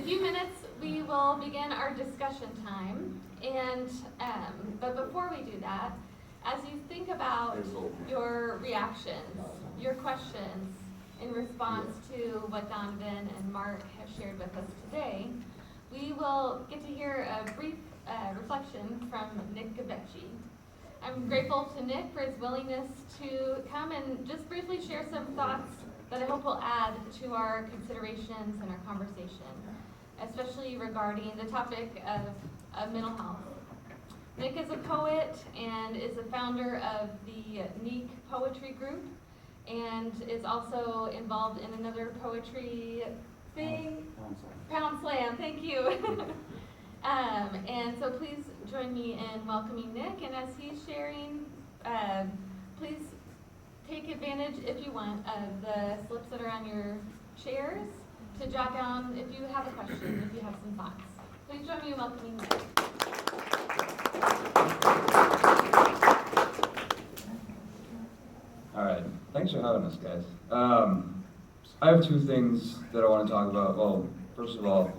a few minutes, we will begin our discussion time. And but before we do that, as you think about your reactions, your questions in response to what Donovan and Mark have shared with us today, we will get to hear a brief reflection from Nick Givechi. I'm grateful to Nick for his willingness to come and just briefly share some thoughts that I hope will add to our considerations and our conversation, especially regarding the topic of mental health. Nick is a poet and is a founder of the Neek Poetry Group and is also involved in another poetry thing. Pound Slam, thank you. And so please join me in welcoming Nick, and as he's sharing, please take advantage, if you want, of the slips that are on your chairs to jot down if you have a question, if you have some thoughts. Please join me in welcoming Nick. All right, thanks for having us, guys. I have two things that I want to talk about. Well, first of all,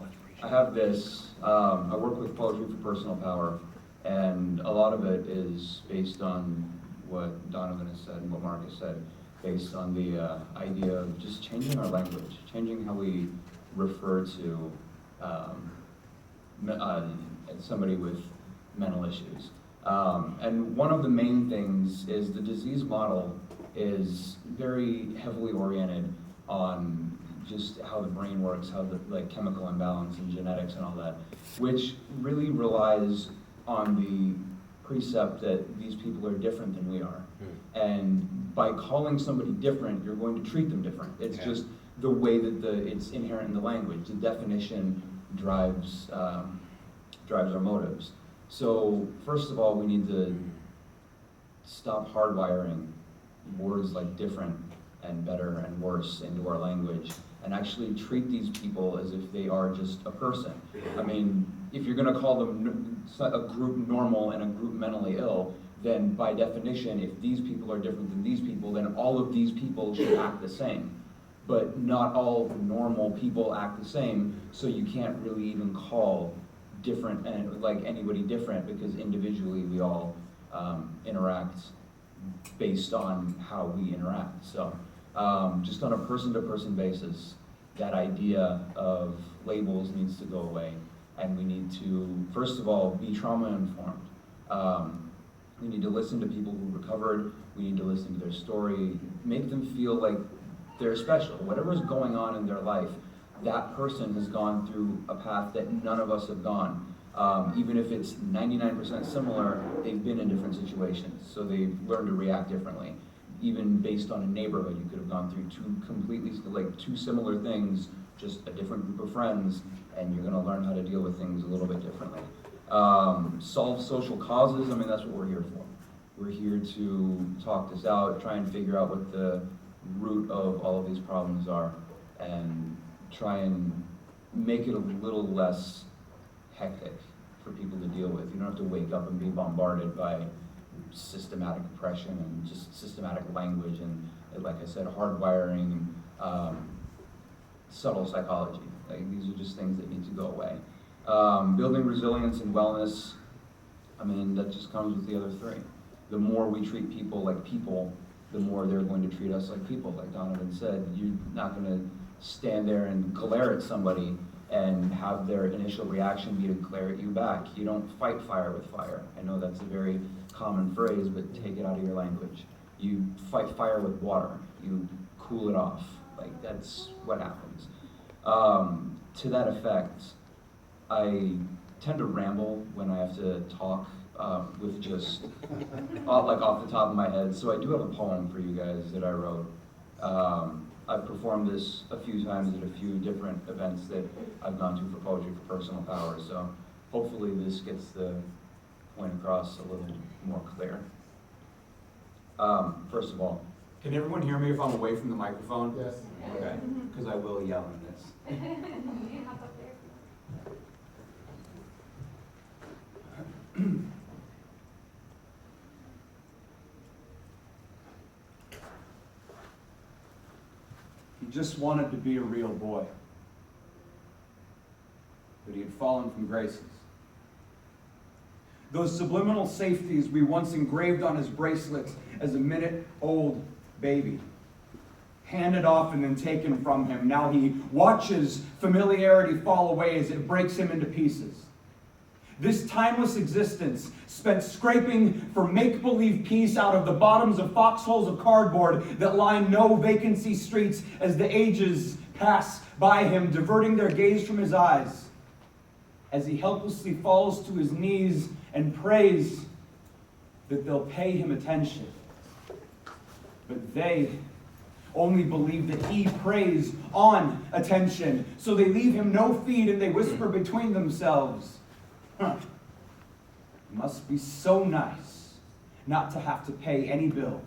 I have this. I work with Poetry for Personal Power, and a lot of it is based on what Donovan has said and what Mark has said, based on the idea of just changing our language, changing how we refer to somebody with mental issues. And one of the main things is the disease model is very heavily oriented on just how the brain works, how the chemical imbalance and genetics and all that, which really relies on the precept that these people are different than we are. And by calling somebody different, you're going to treat them different. It's just the way that it's inherent in the language. The definition drives our motives. So first of all, we need to stop hardwiring words like different and better and worse into our language and actually treat these people as if they are just a person. I mean, if you're going to call them a group normal and a group mentally ill, then by definition, if these people are different than these people, then all of these people should act the same. But not all normal people act the same, so you can't really even call different and like anybody different, because individually we all interact based on how we interact. So just on a person-to-person basis, that idea of labels needs to go away, and we need to, first of all, be trauma-informed. We need to listen to people who recovered. We need to listen to their story, make them feel like they're special. Whatever's going on in their life, that person has gone through a path that none of us have gone. Even if it's 99% similar, they've been in different situations, so they've learned to react differently. Even based on a neighborhood, you could have gone through two similar things, just a different group of friends, and you're gonna learn how to deal with things a little bit differently. Solve social causes, I mean, that's what we're here for. We're here to talk this out, try and figure out what the root of all of these problems are, and try and make it a little less hectic for people to deal with. You don't have to wake up and be bombarded by systematic oppression and just systematic language and, like I said, hardwiring, subtle psychology. Like, these are just things that need to go away. Building resilience and wellness, I mean, that just comes with the other three. The more we treat people like people, the more they're going to treat us like people. Like Donovan said, you're not going to stand there and glare at somebody and have their initial reaction be to glare at you back. You don't fight fire with fire. I know that's a very common phrase, but take it out of your language. You fight fire with water. You cool it off. Like, that's what happens. To that effect, I tend to ramble when I have to talk with just off the top of my head. So I do have a poem for you guys that I wrote. I've performed this a few times at a few different events that I've gone to for Poetry for Personal Power. So hopefully this gets the point across a little more clear. First of all, can everyone hear me if I'm away from the microphone? Yes. Okay, because I will yell in this. He just wanted to be a real boy. but he had fallen from graces. Those subliminal safeties we once engraved on his bracelets as a minute-old baby, handed off and then taken from him. Now he watches familiarity fall away as it breaks him into pieces. This timeless existence, spent scraping for make-believe peace out of the bottoms of foxholes of cardboard that line no vacancy streets as the ages pass by him, diverting their gaze from his eyes, as he helplessly falls to his knees and prays that they'll pay him attention. But they only believe that he preys on attention, so they leave him no feed and they whisper between themselves, "Huh, it must be so nice not to have to pay any bills.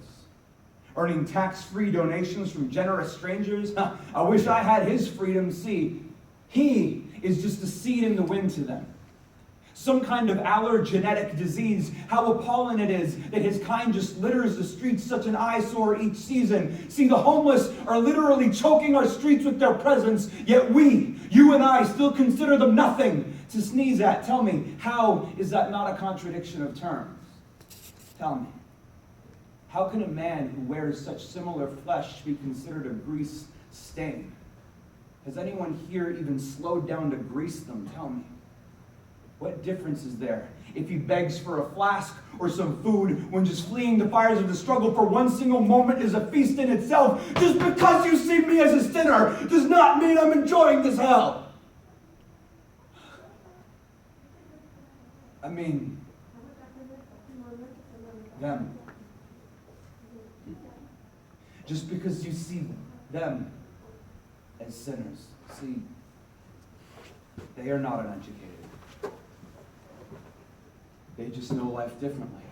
Earning tax-free donations from generous strangers, I wish I had his freedom. See, he is just a seed in the wind to them. Some kind of allergenetic disease. How appalling it is that his kind just litters the streets, such an eyesore each season. See, the homeless are literally choking our streets with their presence, yet we, you and I, still consider them nothing to sneeze at. Tell me, how is that not a contradiction of terms? Tell me, how can a man who wears such similar flesh be considered a grease stain? Has anyone here even slowed down to grease them? Tell me. What difference is there if he begs for a flask or some food when just fleeing the fires of the struggle for one single moment is a feast in itself? Just because you see me as a sinner does not mean I'm enjoying this hell. I mean, them. Just because you see them as sinners, see, they are not uneducated. They just know life differently.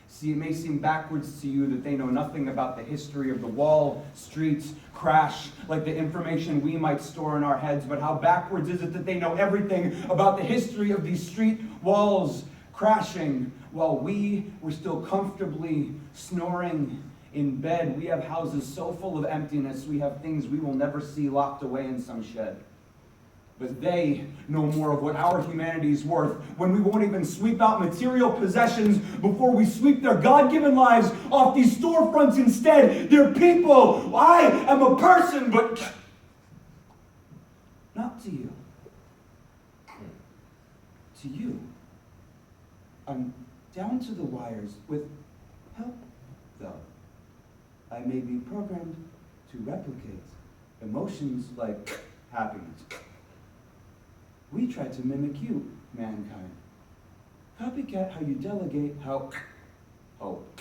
See, it may seem backwards to you that they know nothing about the history of the Wall Street's crash, like the information we might store in our heads, but how backwards is it that they know everything about the history of these street walls crashing while we were still comfortably snoring in bed? We have houses so full of emptiness, we have things we will never see locked away in some shed. But they know more of what our humanity is worth when we won't even sweep out material possessions before we sweep their God-given lives off these storefronts instead. They're people. I am a person, but not to you. To you. I'm down to the wires with help, though. I may be programmed to replicate emotions like happiness. We try to mimic you, mankind. Copycat how you delegate, how hope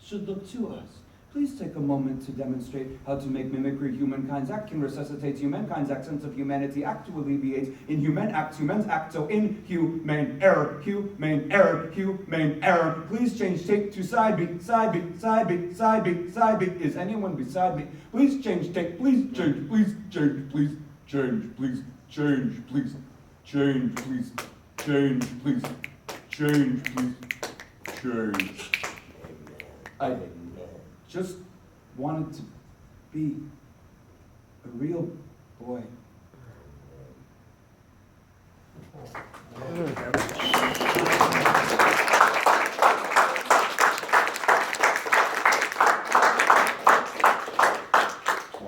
should look to us. Please take a moment to demonstrate how to make mimicry humankind's act can resuscitate humankind's act, sense of humanity, act to alleviate inhuman acts, human's act, so inhumane error, humane error, humane error. Please change take to side beat, side beat, side beat, side beat, side beat. Is anyone beside me? Please change take, please change, please change, please change, please change, please change, please change, please change, please change. I just wanted to be a real boy.